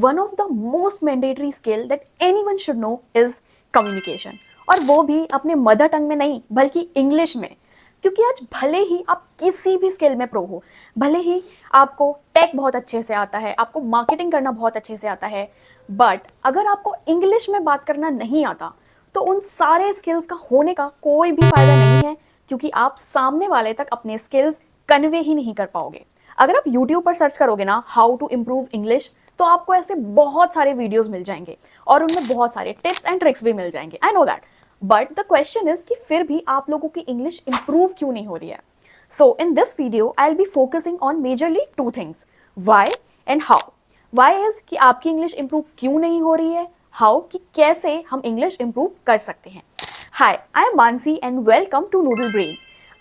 One of the most mandatory skill that anyone should know is communication, और वो भी अपने मदर टंग में नहीं बल्कि इंग्लिश में। क्योंकि आज भले ही आप किसी भी स्किल में प्रो हो, भले ही आपको टेक बहुत अच्छे से आता है, आपको मार्केटिंग करना बहुत अच्छे से आता है, बट अगर आपको इंग्लिश में बात करना नहीं आता तो उन सारे स्किल्स का होने का कोई भी फायदा नहीं है, क्योंकि आप सामने वाले तक अपने स्किल्स कन्वे ही नहीं कर पाओगे। अगर आप YouTube पर सर्च करोगे ना हाउ टू इम्प्रूव इंग्लिश, तो आपको ऐसे बहुत सारे वीडियोस मिल जाएंगे और उनमें बहुत सारे टिप्स एंड ट्रिक्स भी मिल जाएंगे। I know that, but the question is कि फिर भी आप लोगों की इंग्लिश इंप्रूव क्यों नहीं हो रही है। So in this video I will be focusing on majorly two things, why and how. Why is कि आपकी इंग्लिश इंप्रूव क्यों नहीं हो रही है, हाउ कि कैसे हम इंग्लिश इंप्रूव कर सकते हैं। Hi, I am Mansi and welcome to Noodle Brain.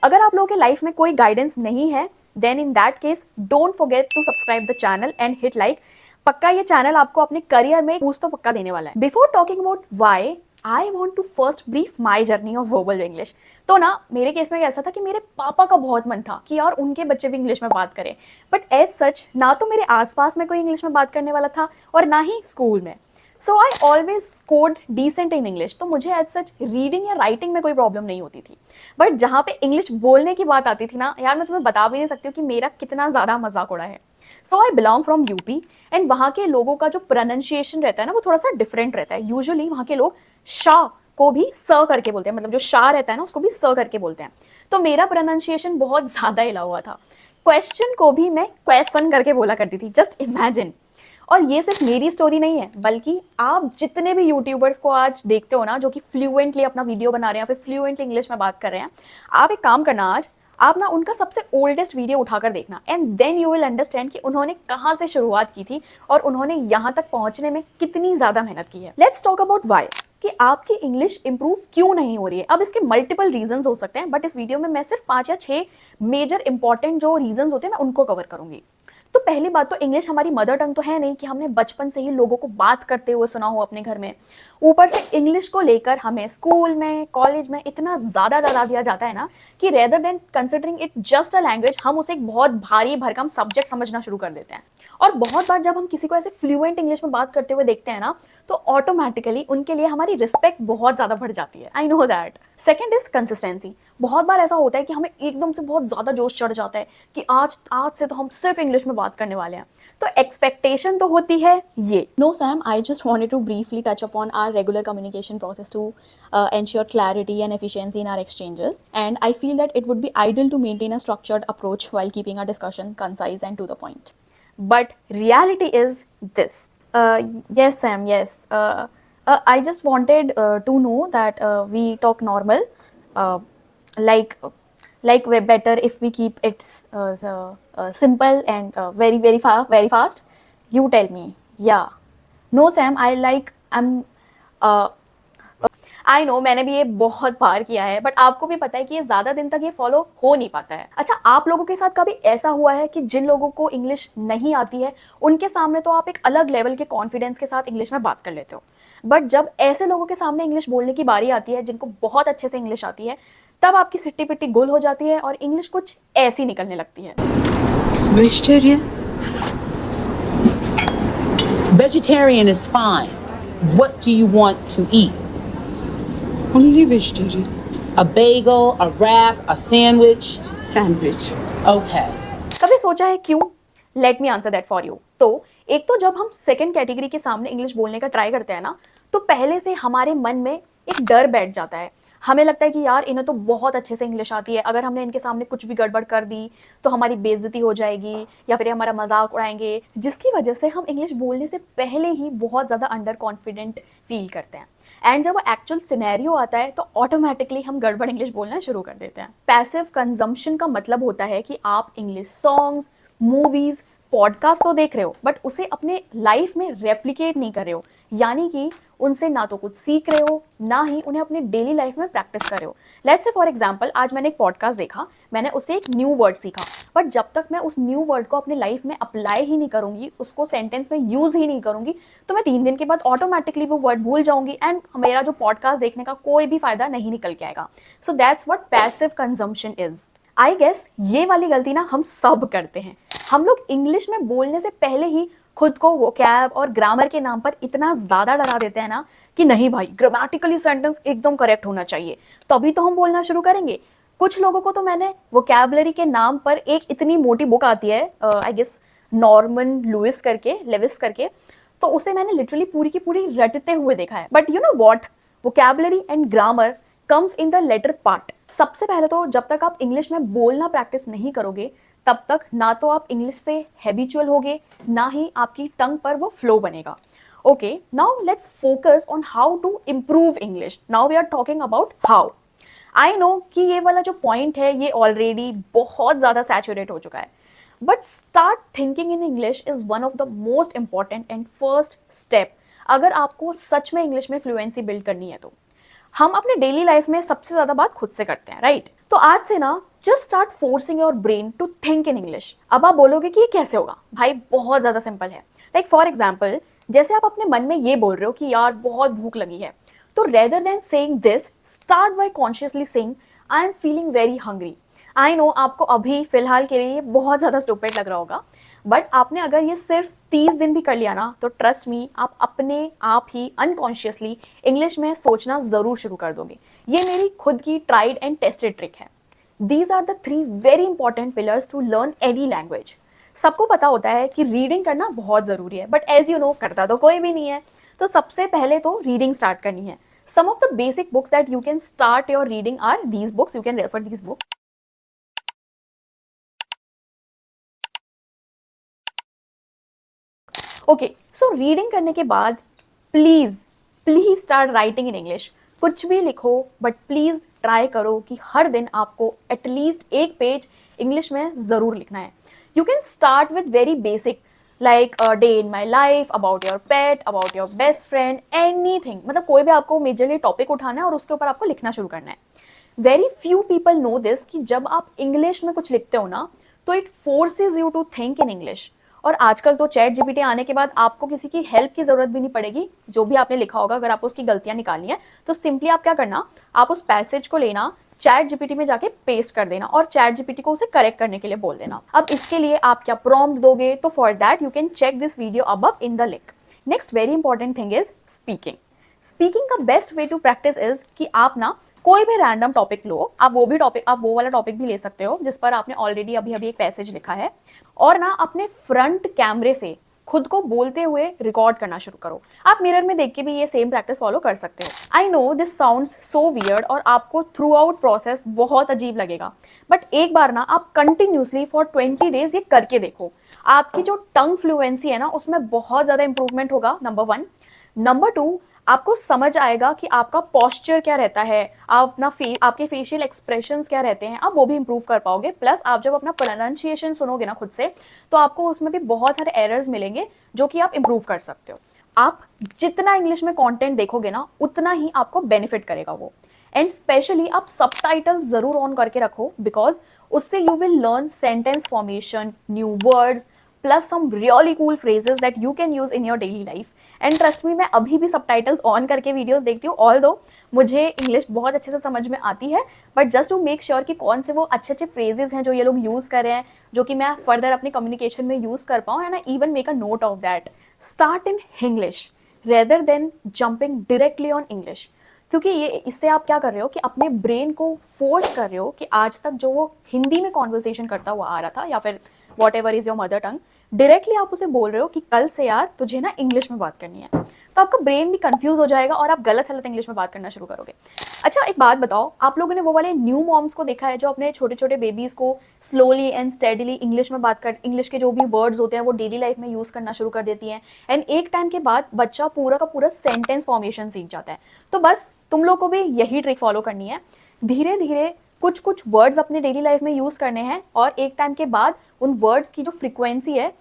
अगर आप लोगों के लाइफ में कोई गाइडेंस नहीं है, then in that case don't forget to subscribe the channel and hit like. पक्का ये चैनल आपको अपने करियर में बूस्ट तो पक्का देने वाला है। Before talking about why, I want to first brief my journey of verbal English. तो ना मेरे केस में ऐसा था कि मेरे पापा का बहुत मन था कि यार उनके बच्चे भी इंग्लिश में बात करें, बट एज सच ना तो मेरे आसपास में कोई इंग्लिश में बात करने वाला था और ना ही स्कूल में। So I always scored decent in English, तो मुझे एज सच रीडिंग या राइटिंग में कोई प्रॉब्लम नहीं होती थी। बट जहाँ पे इंग्लिश बोलने की बात आती थी ना यार, मैं तुम्हें बता भी नहीं सकती हूँ कि मेरा कितना ज़्यादा मजाक उड़ा है। So I belong from UP and वहाँ के लोगों का जो प्रोनाउंसिएशन रहता है ना वो थोड़ा सा डिफरेंट रहता है। यूजुअली वहाँ के लोग शाह को भी स करके बोलते हैं, मतलब जो शाह रहता है ना उसको भी स करके बोलते हैं। तो मेरा प्रोनाउंसिएशन बहुत ज़्यादा हिला हुआ था। क्वेश्चन को भी मैं क्वेश्चन करके बोला करती थी, जस्ट इमेजिन। और ये सिर्फ मेरी स्टोरी नहीं है, बल्कि आप जितने भी यूट्यूबर्स को आज देखते हो ना जो कि फ्लुएंटली अपना वीडियो बना रहे हैं या फिर फ्लुएंटली इंग्लिश में बात कर रहे हैं, आप एक काम करना, आज आप ना उनका सबसे ओल्डेस्ट वीडियो उठाकर देखना and then you will understand कि उन्होंने कहाँ से शुरुआत की थी और उन्होंने यहाँ तक पहुँचने में कितनी ज़्यादा मेहनत की है। लेट्स टॉक अबाउट व्हाई, कि आपकी इंग्लिश इंप्रूव क्यों नहीं हो रही है। अब इसके मल्टीपल रीजंस हो सकते हैं, बट इस वीडियो में मैं सिर्फ 5 या 6 मेजर इंपॉर्टेंट जो रीजंस होते हैं मैं उनको कवर करूंगी। तो पहली बात तो इंग्लिश हमारी मदर टंग तो है नहीं कि हमने बचपन से ही लोगों को बात करते हुए सुना हो अपने घर में। ऊपर से इंग्लिश को लेकर हमें स्कूल में कॉलेज में इतना ज़्यादा डरा दिया जाता है ना कि rather than considering it just a language, हम उसे एक बहुत भारी भरकम सब्जेक्ट समझना शुरू कर देते हैं। और बहुत बार जब हम किसी को ऐसे फ्लुएंट इंग्लिश में बात करते हुए देखते हैं ना, तो ऑटोमेटिकली उनके लिए हमारी रिस्पेक्ट बहुत ज़्यादा बढ़ जाती है। I know that. Second is consistency. बहुत बार ऐसा होता है कि हमें एकदम से बहुत ज़्यादा जोश चढ़ जाता है कि आज आज से तो हम सिर्फ इंग्लिश में बात करने वाले हैं, तो एक्सपेक्टेशन तो होती है ये। No Sam, I just wanted to briefly touch upon our regular communication process to ensure clarity and efficiency in our exchanges, and I feel that it would be ideal to maintain a structured approach while keeping our discussion concise and to the point. But reality is this. Yes, Sam, yes. I just wanted to know that we talk normal, uh, like way better if we keep it simple and very fast. You tell me. Yeah. No, Sam, I know, मैंने भी ये बहुत बार किया है, but आपको भी पता है कि ये ज़्यादा दिन तक ये फॉलो हो नहीं पाता है। अच्छा, आप लोगों के साथ कभी ऐसा हुआ है कि जिन लोगों को इंग्लिश नहीं आती है उनके सामने तो आप एक अलग लेवल के कॉन्फिडेंस के साथ इंग्लिश में बात कर लेते हो, बट जब ऐसे लोगों के सामने इंग्लिश बोलने की बारी आती है जिनको बहुत अच्छे से इंग्लिश आती है, तब आपकी सिट्टी पिट्टी गुल हो जाती है और इंग्लिश कुछ ऐसी निकलने लगती है। Vegetarian? Vegetarian is fine. What do you want to eat? Only vegetarian. A bagel, a wrap, a sandwich? Sandwich. Okay. कभी सोचा है क्यों? Let me answer that for you. तो एक तो जब हम सेकंड कैटेगरी के सामने इंग्लिश बोलने का ट्राई करते हैं ना, तो पहले से हमारे मन में एक डर बैठ जाता है। हमें लगता है कि यार इन्हें तो बहुत अच्छे से इंग्लिश आती है, अगर हमने इनके सामने कुछ भी गड़बड़ कर दी तो हमारी बेइज्जती हो जाएगी या फिर हमारा मजाक उड़ाएंगे, जिसकी वजह से हम इंग्लिश बोलने से पहले ही बहुत ज़्यादा अंडर कॉन्फिडेंट फील करते हैं। एंड जब वो एक्चुअल सिनेरियो आता है तो ऑटोमेटिकली हम गड़बड़ इंग्लिश बोलना शुरू कर देते हैं। पैसिव कंजम्पशन का मतलब होता है कि आप इंग्लिश सॉन्ग्स, मूवीज़, पॉडकास्ट तो देख रहे हो, बट उसे अपने लाइफ में रेप्लिकेट नहीं कर रहे हो, यानी कि उनसे ना तो कुछ सीख रहे हो ना ही उन्हें अपने डेली लाइफ में प्रैक्टिस कर रहे हो। लेट्स से फॉर एग्जांपल, आज मैंने एक पॉडकास्ट देखा, मैंने उससे एक न्यू वर्ड सीखा, बट जब तक मैं उस न्यू वर्ड को अपने लाइफ में अप्लाई ही नहीं करूंगी, उसको सेंटेंस में यूज़ ही नहीं करूंगी, तो मैं 3 दिन के बाद ऑटोमेटिकली वो वर्ड भूल जाऊंगी एंड मेरा जो पॉडकास्ट देखने का कोई भी फायदा नहीं निकल के आएगा। So that's what passive consumption is. I guess ये वाली गलती ना हम सब करते हैं। हम लोग इंग्लिश में बोलने से पहले ही खुद को वोकैब और ग्रामर के नाम पर इतना ज़्यादा डरा देते हैं ना कि नहीं भाई, ग्रामेटिकली सेंटेंस एकदम करेक्ट होना चाहिए, तभी तो हम बोलना शुरू करेंगे। कुछ लोगों को तो मैंने वोकैबलरी के नाम पर एक इतनी मोटी बुक आती है, आई गेस नॉर्मन लुइस करके, लेविस करके, तो उसे मैंने लिटरली पूरी की पूरी रटते हुए देखा है। But you know what, vocabulary and grammar comes in the latter part. सबसे पहले तो जब तक आप इंग्लिश में बोलना प्रैक्टिस नहीं करोगे, तब तक ना तो आप इंग्लिश से हैबिचुअल होगे, ना ही आपकी टंग पर वो फ्लो बनेगा। Okay, now let's focus on how to improve English. Now we are talking about how. I know कि ये वाला जो पॉइंट है ये ऑलरेडी बहुत ज़्यादा सैचुरेट हो चुका है, but start thinking in English is one of the most important and first step अगर आपको सच में इंग्लिश में फ्लुएंसी बिल्ड करनी है तो। हम अपने डेली लाइफ में सबसे ज़्यादा बात खुद से करते हैं, राइट? तो आज से ना just start forcing your brain to think in English. अब आप बोलोगे कि ये कैसे होगा? भाई बहुत ज़्यादा सिंपल है। लाइक फॉर एग्जाम्पल, जैसे आप अपने मन में ये बोल रहे हो कि यार बहुत भूख लगी है, तो rather than saying this, start by consciously saying I am feeling very hungry. I know आपको अभी फिलहाल के लिए बहुत ज़्यादा स्टूपिड लग रहा होगा, बट आपने अगर ये सिर्फ 30 दिन भी कर लिया ना, तो ट्रस्ट मी, आप अपने आप ही अनकॉन्शियसली इंग्लिश में सोचना ज़रूर शुरू कर दोगे। ये मेरी खुद की ट्राइड एंड टेस्टेड ट्रिक है। These are the 3 very important pillars to learn any language. सबको पता होता है कि रीडिंग करना बहुत ज़रूरी है, बट एज यू नो करता तो कोई भी नहीं है। तो सबसे पहले तो रीडिंग स्टार्ट करनी है। Some of the basic books that you can start your reading are these books, you can refer these books. Okay, so reading करने के बाद please please start writing in English. कुछ भी लिखो, बट प्लीज़ ट्राई करो कि हर दिन आपको एटलीस्ट एक पेज इंग्लिश में ज़रूर लिखना है। You can start with very basic like day in my life, about your pet, about your best friend, anything. मतलब कोई भी आपको मेजरली टॉपिक उठाना है और उसके ऊपर आपको लिखना शुरू करना है। Very few people know this कि जब आप इंग्लिश में कुछ लिखते हो ना, तो it forces you to think in English. और आजकल तो चैट जीपीटी आने के बाद आपको किसी की हेल्प की जरूरत भी नहीं पड़ेगी। जो भी आपने लिखा होगा, अगर आपको उसकी गलतियां निकालनी है, तो सिंपली आप क्या करना, आप उस पैसेज को लेना, चैट जीपीटी में जाके पेस्ट कर देना और चैट जीपीटी को उसे करेक्ट करने के लिए बोल देना। अब इसके लिए आप क्या प्रॉम्प्ट दोगे, तो for that you can check this video above in the link. Next very important thing is speaking. Speaking का best way to practice is कि आप ना कोई भी रैंडम टॉपिक लो, आप वो वाला टॉपिक भी ले सकते हो जिस पर आपने ऑलरेडी अभी अभी एक पैसेज लिखा है, और ना अपने फ्रंट कैमरे से खुद को बोलते हुए रिकॉर्ड करना शुरू करो। आप मिरर में देख के भी ये सेम प्रैक्टिस फॉलो कर सकते हो। I know this sounds so weird और आपको थ्रू आउट प्रोसेस बहुत अजीब लगेगा, बट एक बार ना आप कंटिन्यूसली फॉर 20 डेज ये करके देखो। आपकी जो टंग फ्लुएंसी है ना, उसमें बहुत ज़्यादा इंप्रूवमेंट होगा, नंबर 1। नंबर 2, आपको समझ आएगा कि आपका पोस्चर क्या रहता है, आप अपना आपके फेशियल एक्सप्रेशंस क्या रहते हैं, आप वो भी इंप्रूव कर पाओगे। प्लस आप जब अपना प्रोनाउंसिएशन सुनोगे ना खुद से, तो आपको उसमें भी बहुत सारे एरर्स मिलेंगे जो कि आप इंप्रूव कर सकते हो। आप जितना इंग्लिश में कंटेंट देखोगे ना, उतना ही आपको बेनिफिट करेगा वो। एंड स्पेशली आप सबटाइटल्स ज़रूर ऑन करके रखो, बिकॉज उससे you will learn sentence formation, new words, plus some really cool phrases that you can use in your daily life. And trust me, मैं अभी भी subtitles on करके videos देखती हूँ, although मुझे इंग्लिश बहुत अच्छे से समझ में आती है, but just to make sure कि कौन से वो अच्छे अच्छे phrases हैं जो ये लोग यूज़ कर रहे हैं, जो कि मैं फर्दर अपने कम्युनिकेशन में यूज़ कर पाऊँ, and I even make a note of that. Start in English rather than jumping directly on English. क्योंकि ये इससे आप क्या कर रहे हो कि अपने ब्रेन को फोर्स कर रहे हो कि आज तक जो वो हिंदी में कॉन्वर्सेशन करता हुआ आ रहा था, या फिर what ever is your mother tongue, directly आप उसे बोल रहे हो कि कल से यार तुझे ना इंग्लिश में बात करनी है। तो आपका ब्रेन भी कंफ्यूज हो जाएगा और आप गलत सलत इंग्लिश में बात करना शुरू करोगे। अच्छा, एक बात बताओ, आप लोगों ने वो वाले न्यू मॉम्स को देखा है जो अपने छोटे छोटे बेबीज को स्लोली एंड स्टेडीली इंग्लिश में बात कर, इंग्लिश के जो भी वर्ड्स होते हैं वो डेली लाइफ में यूज़ करना शुरू कर देती हैं, एंड एक टाइम के बाद बच्चा पूरा का पूरा सेंटेंस फॉर्मेशन सीख जाता है। तो बस तुम लोग को भी यही ट्रिक फॉलो करनी है। धीरे धीरे कुछ कुछ वर्ड्स अपने डेली लाइफ में यूज़ करने हैं, और एक टाइम के बाद उन वर्ड्स की जो फ्रिक्वेंसी है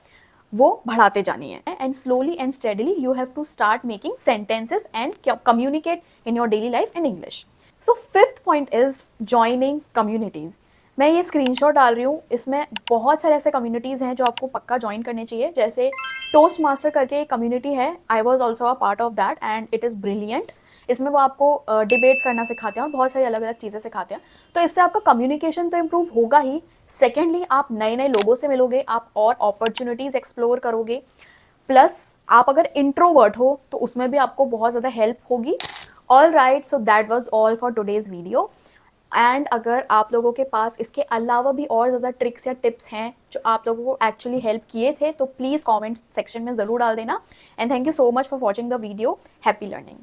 वो बढ़ाते जानी है। And slowly and steadily you have to start making sentences and communicate in your daily life in English. So 5th point is joining communities. मैं ये स्क्रीनशॉट डाल रही हूँ, इसमें बहुत सारे ऐसे कम्युनिटीज़ हैं जो आपको पक्का ज्वाइन करने चाहिए। जैसे टोस्ट मास्टर करके एक कम्युनिटी है, I was also a part of that and it is brilliant. इसमें वो आपको डिबेट्स करना सिखाते हैं और बहुत सारी अलग अलग चीज़ें सिखाते हैं। तो इससे आपका कम्युनिकेशन तो इम्प्रूव होगा ही, सेकेंडली आप नए नए लोगों से मिलोगे, आप और अपॉर्चुनिटीज़ एक्सप्लोर करोगे, प्लस आप अगर इंट्रोवर्ट हो तो उसमें भी आपको बहुत ज़्यादा हेल्प होगी. All right, so that was all for today's video. And अगर आप लोगों के पास इसके अलावा भी और ज़्यादा ट्रिक्स या टिप्स हैं जो आप लोगों को एक्चुअली हेल्प किए थे तो प्लीज़ कमेंट सेक्शन में ज़रूर डाल देना. And thank you so much for watching the video. Happy learning.